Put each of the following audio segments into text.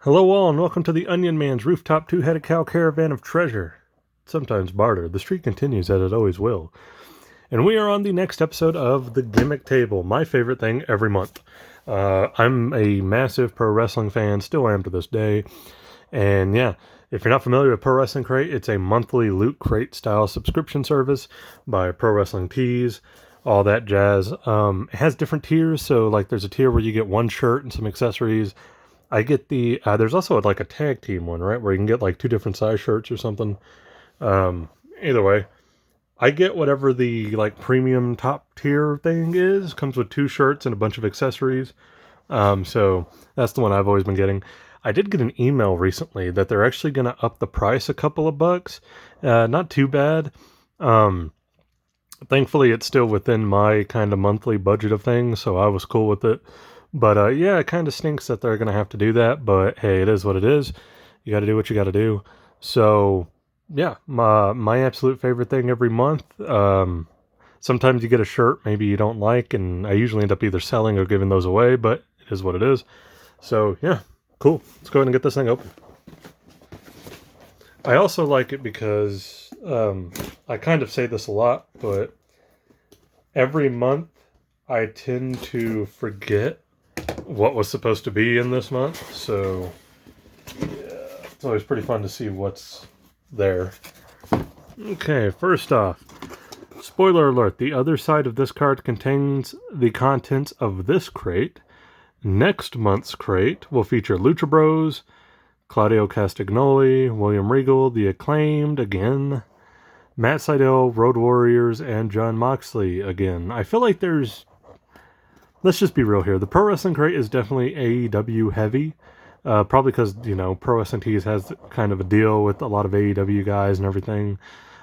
Hello all, and welcome to the Onion Man's Rooftop Two-Headed Cow Caravan of Treasure. Sometimes barter. The streak continues as it always will. And we are on the next episode of the Gimmick Table, my favorite thing every month. I'm a massive pro wrestling fan, still am to this day. And yeah, if you're not familiar with Pro Wrestling Crate, it's a monthly loot crate style subscription service by Pro Wrestling Tees, all that jazz. It has different tiers, so like there's a tier where you get one shirt and some accessories. I get there's also like a tag team one, right? Where you can get like two different size shirts or something. Either way, I get whatever the like premium top tier thing is. Comes with two shirts and a bunch of accessories. So that's the one I've always been getting. I did get an email recently that they're actually going to up the price a couple of bucks. Not too bad. Thankfully, it's still within my kind of monthly budget of things, so I was cool with it. But yeah, it kind of stinks that they're going to have to do that, but hey, it is what it is. You got to do what you got to do. So yeah, my absolute favorite thing every month. Sometimes you get a shirt maybe you don't like, and I usually end up either selling or giving those away, but it is what it is. So yeah, cool. Let's go ahead and get this thing open. I also like it because I kind of say this a lot, but every month I tend to forget what was supposed to be in this month, so yeah, it's always pretty fun to see what's there. Okay, first off, spoiler alert, the other side of this card contains the contents of this crate. Next month's crate will feature Lucha Bros, Claudio Castagnoli, William Regal, The Acclaimed again, Matt Sydal, Road Warriors, and Jon Moxley again. I feel like let's just be real here. The Pro Wrestling Crate is definitely AEW heavy. Probably because, Pro Wrestling Tees has kind of a deal with a lot of AEW guys and everything.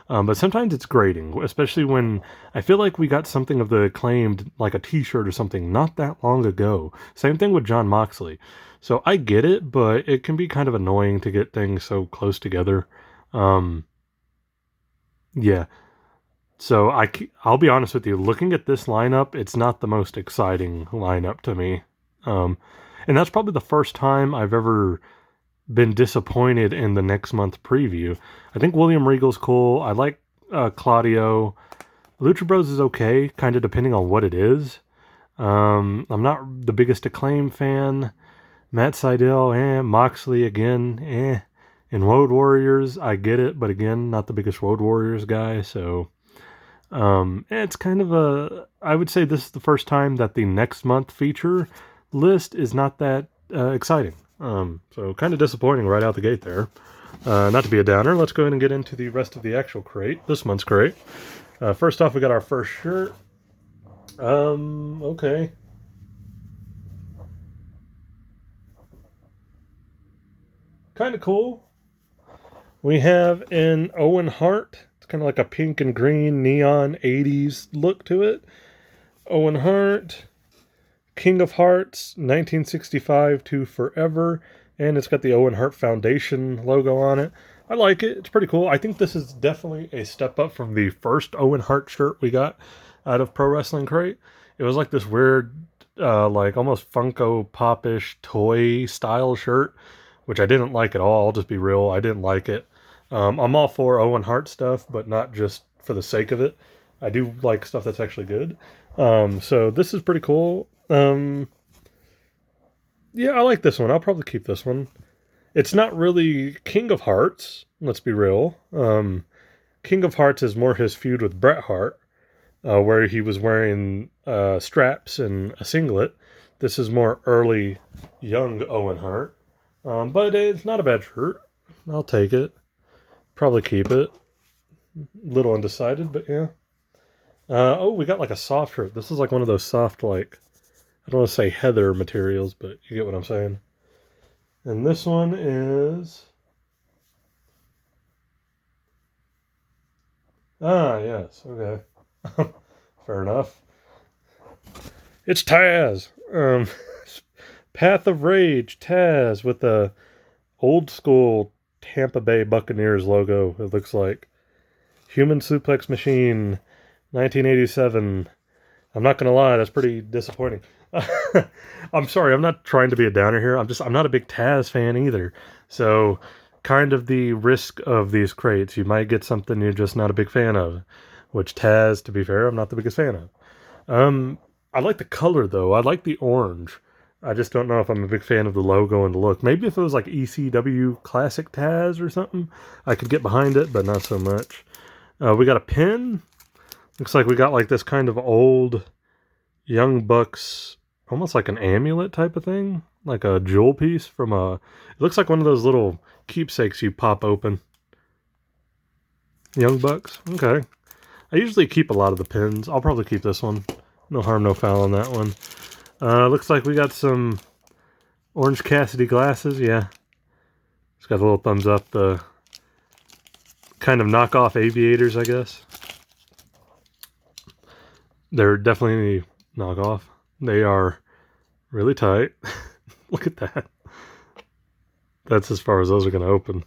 But sometimes it's grating, especially when I feel like we got something of The Acclaimed, like a t-shirt or something, not that long ago. Same thing with Jon Moxley. So I get it, but it can be kind of annoying to get things so close together. Yeah. So I'll be honest with you, looking at this lineup, it's not the most exciting lineup to me. And that's probably the first time I've ever been disappointed in the next month preview. I think William Regal's cool. I like Claudio. Lucha Bros is okay, kind of depending on what it is. I'm not the biggest Acclaim fan. Matt Sydal, Moxley again, And Road Warriors, I get it, but again, not the biggest Road Warriors guy, so it's kind of I would say this is the first time that the next month feature list is not that exciting. So kind of disappointing right out the gate there. Not to be a downer, let's go ahead and get into the rest of the actual crate, this month's crate. First off, we got our first shirt. Okay. Kind of cool. We have an Owen Hart. It's kind of like a pink and green neon 80s look to it. Owen Hart, King of Hearts, 1965 to forever. And it's got the Owen Hart Foundation logo on it. I like it. It's pretty cool. I think this is definitely a step up from the first Owen Hart shirt we got out of Pro Wrestling Crate. It was like this weird, like almost Funko Pop-ish toy style shirt, which I didn't like at all. I'll just be real. I didn't like it. I'm all for Owen Hart stuff, but not just for the sake of it. I do like stuff that's actually good. So this is pretty cool. Yeah, I like this one. I'll probably keep this one. It's not really King of Hearts, let's be real. King of Hearts is more his feud with Bret Hart, where he was wearing straps and a singlet. This is more early, young Owen Hart. But it's not a bad shirt. I'll take it. Probably keep it. Little undecided, but yeah. Oh, we got like a soft shirt. This is like one of those soft, like, I don't want to say heather materials, but you get what I'm saying. And this one is... yes. Okay. Fair enough. It's Taz. Path of Rage, Taz, with the old school Tampa Bay Buccaneers logo, it looks like. Human Suplex Machine, 1987. I'm not going to lie, that's pretty disappointing. I'm sorry, I'm not trying to be a downer here. I'm not a big Taz fan either. So, kind of the risk of these crates, you might get something you're just not a big fan of. Which Taz, to be fair, I'm not the biggest fan of. I like the color though. I like the orange. I just don't know if I'm a big fan of the logo and the look. Maybe if it was like ECW Classic Taz or something, I could get behind it, but not so much. We got a pin. Looks like we got like this kind of old Young Bucks, almost like an amulet type of thing, like a jewel piece from a. It looks like one of those little keepsakes you pop open. Young Bucks. Okay. I usually keep a lot of the pins. I'll probably keep this one. No harm, no foul on that one. Looks like we got some Orange Cassidy glasses. Yeah. It's got a little thumbs up. The kind of knockoff aviators, I guess. They're definitely knockoff. They are really tight. Look at that. That's as far as those are going to open.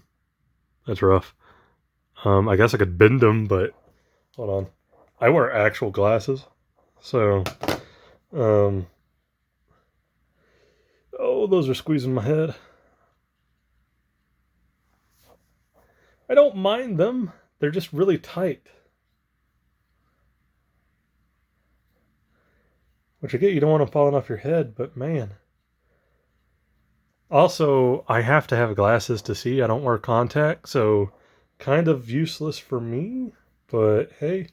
That's rough. I guess I could bend them, but hold on. I wear actual glasses. So, oh, those are squeezing my head. I don't mind them. They're just really tight. Which I get, you don't want them falling off your head, but man. Also, I have to have glasses to see. I don't wear contacts, so kind of useless for me. But hey,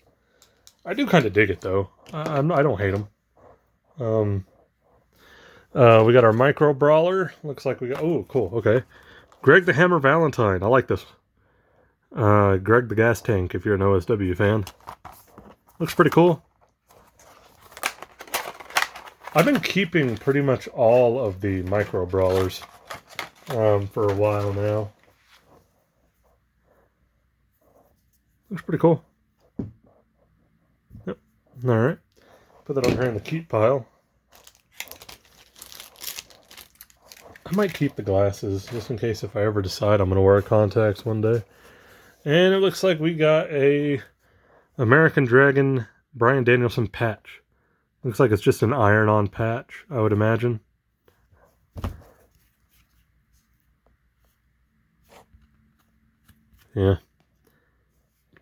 I do kind of dig it though. I don't hate them. We got our micro brawler. Looks like we got. Oh, cool. Okay, Greg the Hammer Valentine. I like this. Greg the Gas Tank. If you're an OSW fan, looks pretty cool. I've been keeping pretty much all of the micro brawlers for a while now. Looks pretty cool. Yep. All right. Put that over here in the keep pile. I might keep the glasses just in case if I ever decide I'm going to wear contacts one day. And it looks like we got a American Dragon Bryan Danielson patch. Looks like it's just an iron-on patch, I would imagine. Yeah.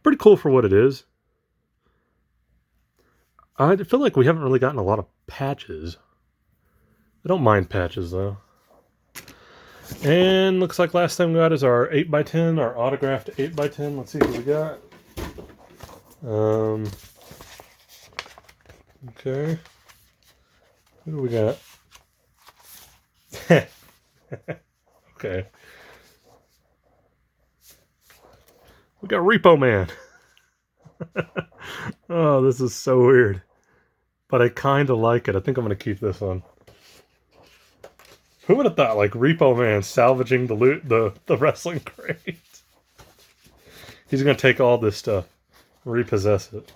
Pretty cool for what it is. I feel like we haven't really gotten a lot of patches. I don't mind patches, though. And looks like last time we got is our 8x10, our autographed 8x10. Let's see what we got. Okay. What do we got? Okay. We got Repo Man. Oh, this is so weird. But I kind of like it. I think I'm going to keep this one. Who would have thought, like, Repo Man salvaging the loot, the wrestling crate? He's going to take all this stuff, repossess it.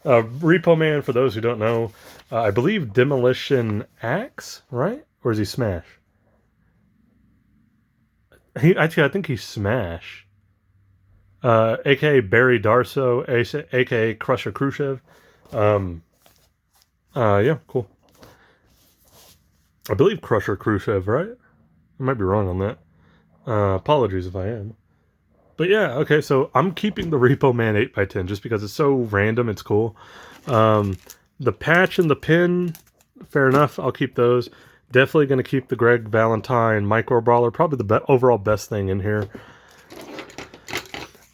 Repo Man, for those who don't know, I believe Demolition Axe, right? Or is he Smash? I think he's Smash. A.K.A. Barry Darso, A.K.A. Crusher Khrushchev. Yeah, cool. I believe Crusher Khrushchev, right? I might be wrong on that. Apologies if I am. But yeah, okay, so I'm keeping the Repo Man 8x10 just because it's so random, it's cool. The patch and the pin, fair enough, I'll keep those. Definitely going to keep the Greg Valentine Micro Brawler, probably the overall best thing in here.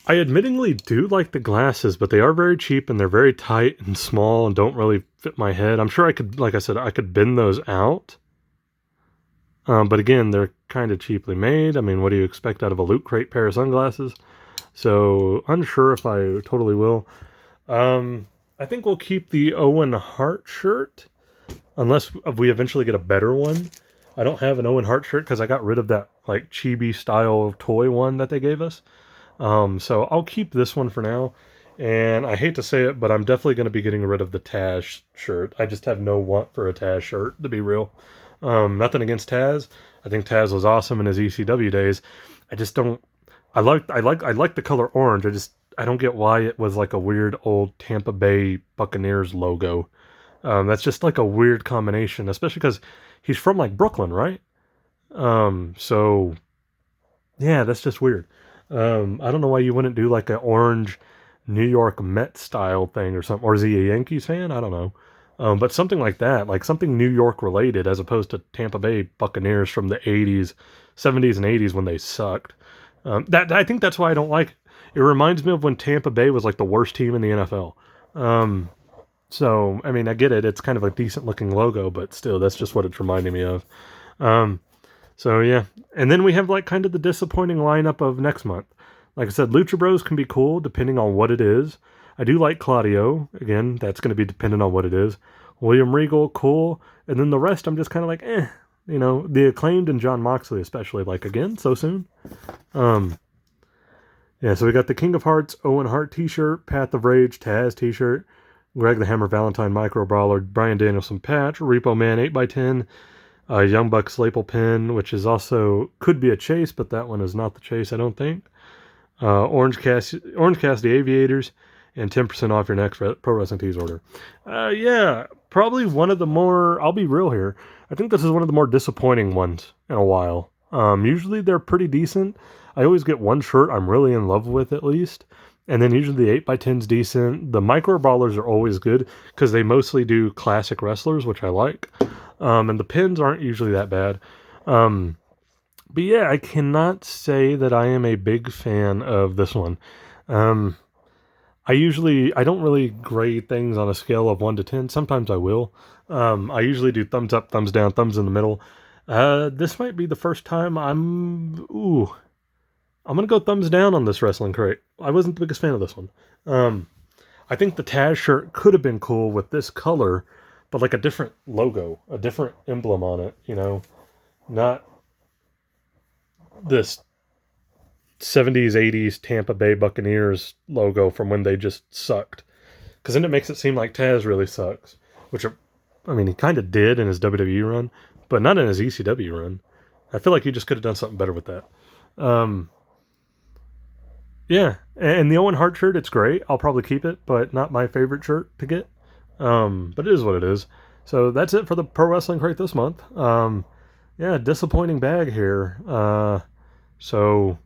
I admittingly do like the glasses, but they are very cheap and they're very tight and small and don't really fit my head. I'm sure I could, like I said, I could bend those out. But again, they're kind of cheaply made. I mean, what do you expect out of a Loot Crate pair of sunglasses? So, unsure if I totally will. I think we'll keep the Owen Hart shirt, unless we eventually get a better one. I don't have an Owen Hart shirt because I got rid of that like chibi style toy one that they gave us. So I'll keep this one for now. And I hate to say it, but I'm definitely going to be getting rid of the Taz shirt. I just have no want for a Taz shirt, to be real. Nothing against Taz. I think Taz was awesome in his ECW days. I just don't. I like the color orange. I don't get why it was like a weird old Tampa Bay Buccaneers logo. That's just like a weird combination, especially because he's from like Brooklyn, right? So yeah, that's just weird. I don't know why you wouldn't do like an orange New York Mets style thing or something. Or is he a Yankees fan? I don't know. But something like that, like something New York related, as opposed to Tampa Bay Buccaneers from the '80s, '70s, and '80s when they sucked. That I think that's why I don't like it. It reminds me of when Tampa Bay was like the worst team in the NFL. So I mean, I get it. It's kind of a decent looking logo, but still, that's just what it's reminding me of. Um, so yeah, and then we have like kind of the disappointing lineup of next month. Like I said, Lucha Bros can be cool depending on what it is. I do like Claudio. Again, that's going to be dependent on what it is. William Regal, cool. And then the rest, I'm just kind of like, eh. You know, the Acclaimed and John Moxley especially. Like, again, so soon. Yeah, so we got the King of Hearts Owen Hart t-shirt, Path of Rage Taz t-shirt, Greg the Hammer Valentine Micro Brawler, Brian Danielson patch, Repo Man 8x10, Young Bucks Lapel pin, which is also, could be a chase, but that one is not the chase, I don't think. Orange Cassidy Aviators, and 10% off your next Pro Wrestling Tees order. Yeah, probably one of the more, I'll be real here, I think this is one of the more disappointing ones in a while. Usually they're pretty decent. I always get one shirt I'm really in love with at least. And then usually the 8x10's decent. The Micro Brawlers are always good because they mostly do classic wrestlers, which I like. And the pins aren't usually that bad. But yeah, I cannot say that I am a big fan of this one. I don't really grade things on a scale of 1 to 10. Sometimes I will. I usually do thumbs up, thumbs down, thumbs in the middle. This might be the first time I'm going to go thumbs down on this Wrestling Crate. I wasn't the biggest fan of this one. I think the Taz shirt could have been cool with this color, but like a different logo, a different emblem on it, you know, not this 70s, 80s Tampa Bay Buccaneers logo from when they just sucked. Because then it makes it seem like Taz really sucks. Which, I mean, he kind of did in his WWE run, but not in his ECW run. I feel like he just could have done something better with that. Yeah, and the Owen Hart shirt, it's great. I'll probably keep it, but not my favorite shirt to get. But it is what it is. So that's it for the Pro Wrestling Crate this month. Yeah, disappointing bag here. So,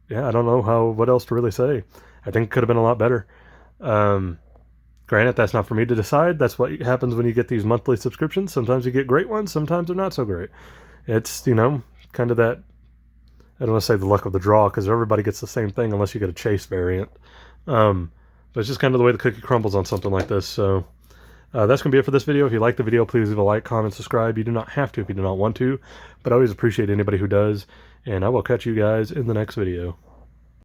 yeah, I don't know what else to really say. I think it could have been a lot better. Granted, that's not for me to decide. That's what happens when you get these monthly subscriptions. Sometimes you get great ones, sometimes they're not so great. It's, you know, kind of that, I don't want to say the luck of the draw, because everybody gets the same thing unless you get a chase variant. But it's just kind of the way the cookie crumbles on something like this. So that's going to be it for this video. If you like the video, please leave a like, comment, subscribe. You do not have to if you do not want to, but I always appreciate anybody who does. And I will catch you guys in the next video.